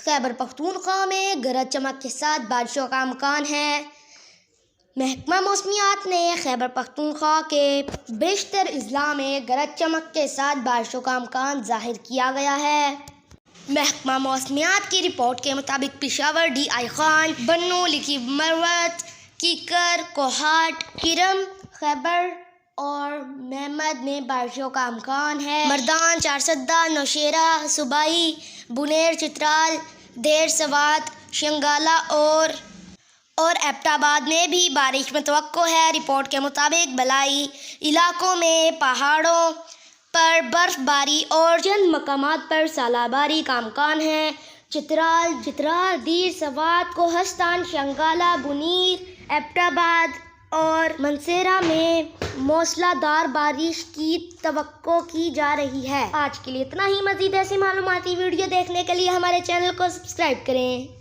خیبر پختونخوا میں گرج چمک کے ساتھ بارشوں کا امکان ہے۔ محکمہ موسمیات نے خیبر پختونخوا کے بیشتر اضلاع میں گرج چمک کے ساتھ بارشوں کا امکان ظاہر کیا گیا ہے۔ محکمہ موسمیات کی رپورٹ کے مطابق پشاور، ڈی آئی خان، بنوں، لکی مروت، کیکر، کوہاٹ، کرم، خیبر اور محمد میں بارشوں کا امکان ہے۔ مردان، چارسدہ، نوشہرہ، صوبائی، بنیر، چترال، دیر سوات، شنگالہ اور ایبٹ آباد میں بھی بارش متوقع ہے۔ رپورٹ کے مطابق بالائی علاقوں میں پہاڑوں پر برف باری اور چند مقامات پر ژالہ باری کا امکان ہے۔ چترال، دیر سوات، کوہستان، شنگالہ، بنیر، ایبٹ آباد اور منسیرہ میں موسلا دھار بارش کی توقع کی جا رہی ہے۔ آج کے لیے اتنا ہی۔ مزید ایسی معلوماتی ویڈیو دیکھنے کے لیے ہمارے چینل کو سبسکرائب کریں۔